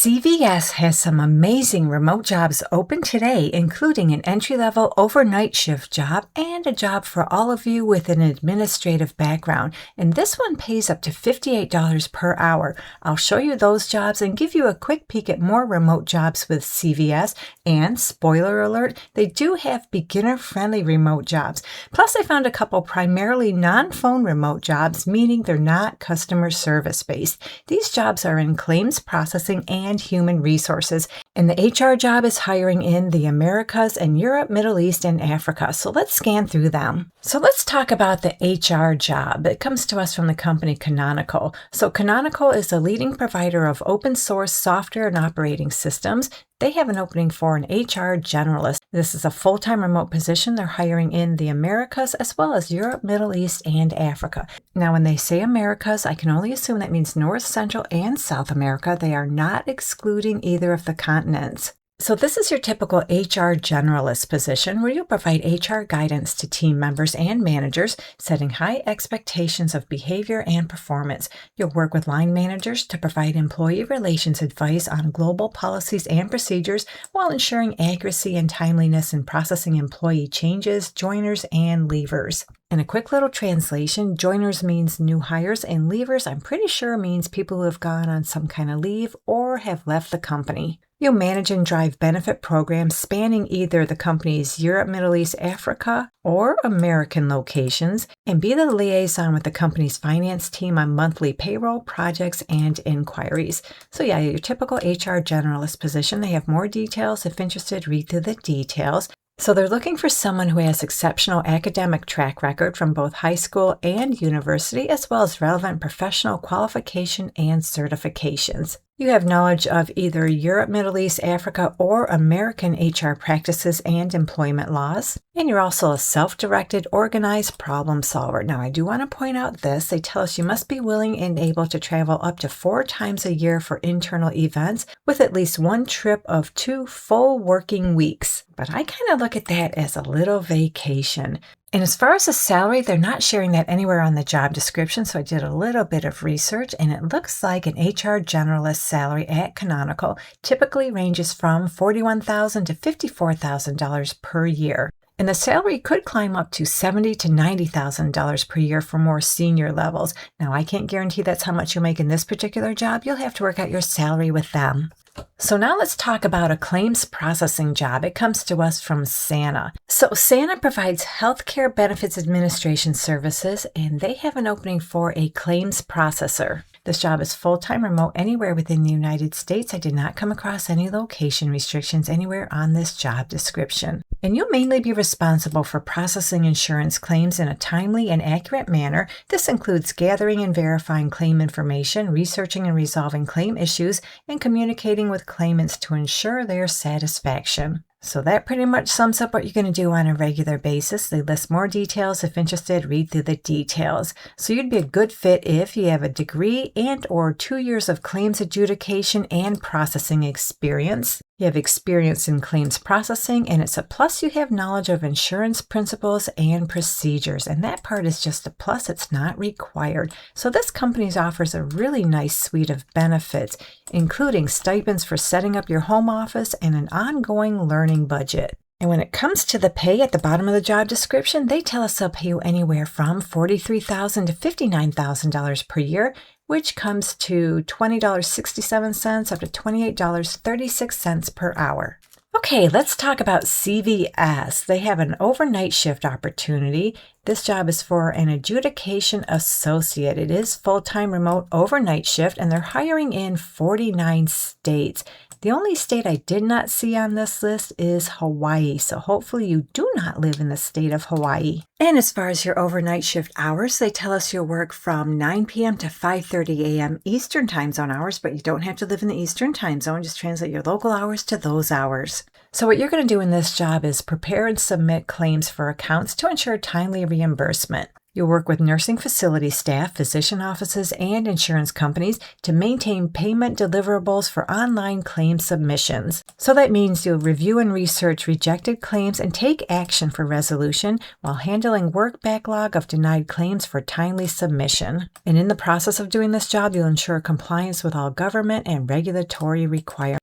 CVS has some amazing remote jobs open today, including an entry-level overnight shift job and a job for all of you with an administrative background. And this one pays up to $58 per hour. I'll show you those jobs and give you a quick peek at more remote jobs with CVS. And spoiler alert, they do have beginner-friendly remote jobs. Plus, I found a couple primarily non-phone remote jobs, meaning they're not customer service-based. These jobs are in claims processing and human resources. And the HR job is hiring in the Americas and Europe, Middle East, and Africa. So let's scan through them. So let's talk about the HR job. It comes to us from the company Canonical. So Canonical is a leading provider of open source software and operating systems. They have an opening for an HR generalist. This is a full-time remote position. They're hiring in the Americas as well as Europe, Middle East, and Africa. Now, when they say Americas, I can only assume that means North, Central, and South America. They are not excluding either of the continents. So this is your typical HR generalist position where you'll provide HR guidance to team members and managers, setting high expectations of behavior and performance. You'll work with line managers to provide employee relations advice on global policies and procedures while ensuring accuracy and timeliness in processing employee changes, joiners, and leavers. And a quick little translation, joiners means new hires and leavers I'm pretty sure means people who have gone on some kind of leave or have left the company. You'll manage and drive benefit programs spanning either the company's Europe, Middle East, Africa, or American locations, and be the liaison with the company's finance team on monthly payroll, projects, and inquiries. So yeah, your typical HR generalist position. They have more details. If interested, read through the details. So they're looking for someone who has exceptional academic track record from both high school and university, as well as relevant professional qualification and certifications. You have knowledge of either Europe, Middle East, Africa, or American HR practices and employment laws. And you're also a self-directed, organized problem solver. Now, I do want to point out this. They tell us you must be willing and able to travel up to 4 times a year for internal events with at least one trip of 2 full working weeks. But I kind of look at that as a little vacation. And as far as the salary, they're not sharing that anywhere on the job description, so I did a little bit of research, and it looks like an HR generalist salary at Canonical typically ranges from $41,000 to $54,000 per year. And the salary could climb up to $70,000 to $90,000 per year for more senior levels. Now, I can't guarantee that's how much you'll make in this particular job. You'll have to work out your salary with them. So now let's talk about a claims processing job. It comes to us from SANA. So SANA provides healthcare benefits administration services, and they have an opening for a claims processor. This job is full-time remote anywhere within the United States. I did not come across any location restrictions anywhere on this job description. And you'll mainly be responsible for processing insurance claims in a timely and accurate manner. This includes gathering and verifying claim information, researching and resolving claim issues, and communicating with claimants to ensure their satisfaction. So that pretty much sums up what you're going to do on a regular basis. They list more details. If interested, read through the details. So you'd be a good fit if you have a degree and or 2 years of claims adjudication and processing experience. You have experience in claims processing, and it's a plus you have knowledge of insurance principles and procedures. And that part is just a plus. It's not required. So this company offers a really nice suite of benefits, including stipends for setting up your home office and an ongoing learning budget. And when it comes to the pay at the bottom of the job description, they tell us they'll pay you anywhere from $43,000 to $59,000 per year, which comes to $20.67 up to $28.36 per hour. Okay, let's talk about CVS. They have an overnight shift opportunity. This job is for an adjudication associate. It is full-time remote overnight shift, and they're hiring in 49 states. The only state I did not see on this list is Hawaii, so hopefully you do not live in the state of Hawaii. And as far as your overnight shift hours, they tell us you'll work from 9 p.m. to 5:30 a.m. Eastern Time Zone hours, but you don't have to live in the Eastern Time Zone. Just translate your local hours to those hours. So what you're going to do in this job is prepare and submit claims for accounts to ensure timely reimbursement. You'll work with nursing facility staff, physician offices, and insurance companies to maintain payment deliverables for online claim submissions. So that means you'll review and research rejected claims and take action for resolution while handling work backlog of denied claims for timely submission. And in the process of doing this job, you'll ensure compliance with all government and regulatory requirements.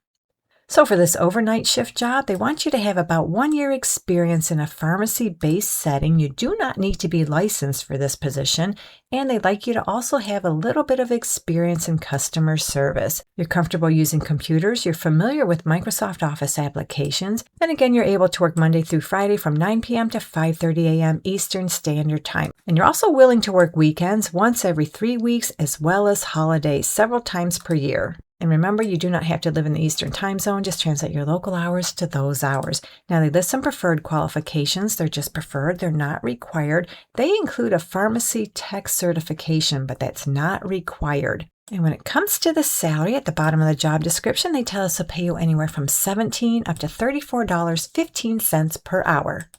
So for this overnight shift job, they want you to have about 1 year experience in a pharmacy-based setting. You do not need to be licensed for this position, and they'd like you to also have a little bit of experience in customer service. You're comfortable using computers, you're familiar with Microsoft Office applications, and again, you're able to work Monday through Friday from 9 p.m. to 5:30 a.m. Eastern Standard Time. And you're also willing to work weekends once every 3 weeks as well as holidays several times per year. And remember, you do not have to live in the Eastern Time Zone. Just translate your local hours to those hours. Now, they list some preferred qualifications. They're just preferred. They're not required. They include a pharmacy tech certification, but that's not required. And when it comes to the salary, at the bottom of the job description, they tell us to pay you anywhere from $17 up to $34.15 per hour.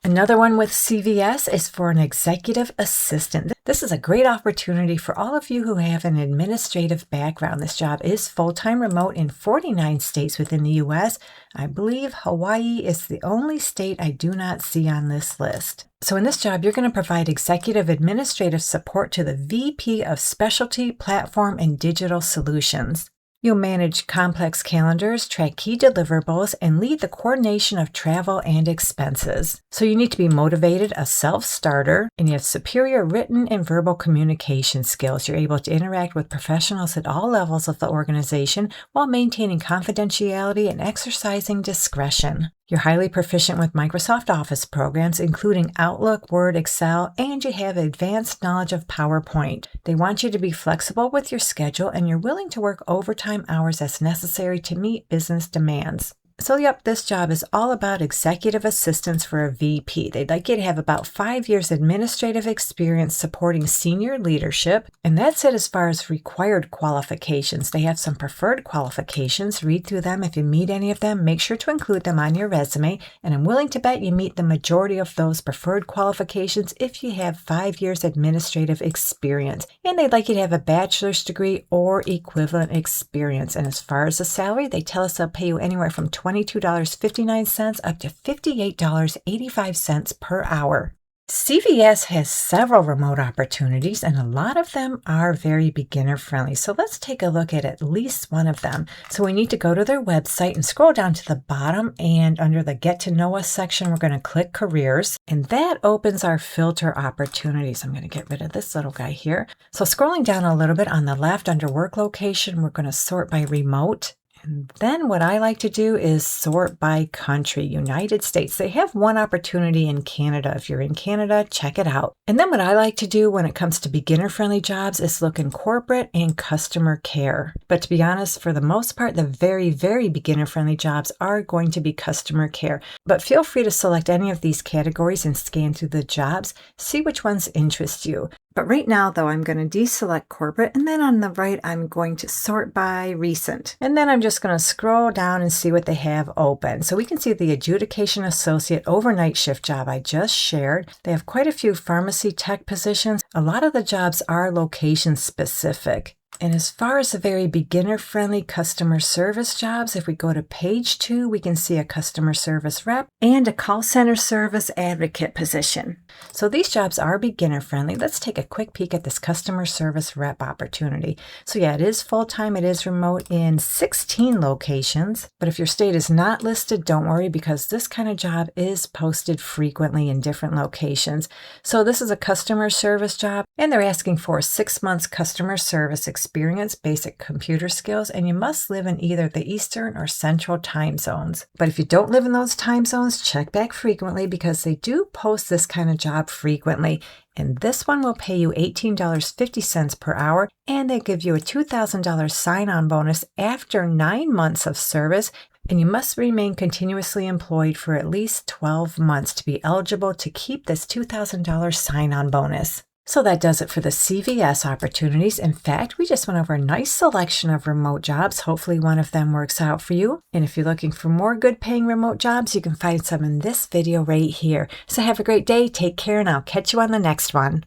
Another one with CVS is for an executive assistant. This is a great opportunity for all of you who have an administrative background. This job is full-time remote in 49 states within the U.S. I believe Hawaii is the only state I do not see on this list. So in this job, you're going to provide executive administrative support to the VP of Specialty, Platform, and Digital Solutions. You'll manage complex calendars, track key deliverables, and lead the coordination of travel and expenses. So you need to be motivated, a self-starter, and you have superior written and verbal communication skills. You're able to interact with professionals at all levels of the organization while maintaining confidentiality and exercising discretion. You're highly proficient with Microsoft Office programs, including Outlook, Word, Excel, and you have advanced knowledge of PowerPoint. They want you to be flexible with your schedule, and you're willing to work overtime hours as necessary to meet business demands. So yep, this job is all about executive assistance for a VP. They'd like you to have about 5 years administrative experience supporting senior leadership, and that's it as far as required qualifications. They have some preferred qualifications. Read through them. If you meet any of them, make sure to include them on your resume, and I'm willing to bet you meet the majority of those preferred qualifications if you have 5 years administrative experience. And they'd like you to have a bachelor's degree or equivalent experience. And as far as the salary, they tell us they'll pay you anywhere from $22.59 up to $58.85 per hour. CVS has several remote opportunities, and a lot of them are very beginner friendly. So let's take a look at least one of them. So we need to go to their website and scroll down to the bottom, and under the Get to Know Us section, we're going to click Careers, and that opens our filter opportunities. I'm going to get rid of this little guy here. So scrolling down a little bit on the left under work location, we're going to sort by remote. And then what I like to do is sort by country, United States. They have one opportunity in Canada. If you're in Canada, check it out. And then what I like to do when it comes to beginner-friendly jobs is look in corporate and customer care. But to be honest, for the most part, the very, very beginner-friendly jobs are going to be customer care. But feel free to select any of these categories and scan through the jobs, see which ones interest you. But right now, though, I'm going to deselect corporate, and then on the right, I'm going to sort by recent. And then I'm just going to scroll down and see what they have open. So we can see the adjudication associate overnight shift job I just shared. They have quite a few pharmacy tech positions. A lot of the jobs are location specific. And as far as the very beginner-friendly customer service jobs, if we go to page 2, we can see a customer service rep and a call center service advocate position. So these jobs are beginner-friendly. Let's take a quick peek at this customer service rep opportunity. So yeah, it is full-time. It is remote in 16 locations. But if your state is not listed, don't worry, because this kind of job is posted frequently in different locations. So this is a customer service job, and they're asking for 6 months customer service experience, basic computer skills, and you must live in either the Eastern or Central time zones. But if you don't live in those time zones, check back frequently, because they do post this kind of job frequently. And this one will pay you $18.50 per hour, and they give you a $2,000 sign-on bonus after 9 months of service, and you must remain continuously employed for at least 12 months to be eligible to keep this $2,000 sign-on bonus. So that does it for the CVS opportunities. In fact, we just went over a nice selection of remote jobs. Hopefully one of them works out for you. And if you're looking for more good paying remote jobs, you can find some in this video right here. So have a great day, take care, and I'll catch you on the next one.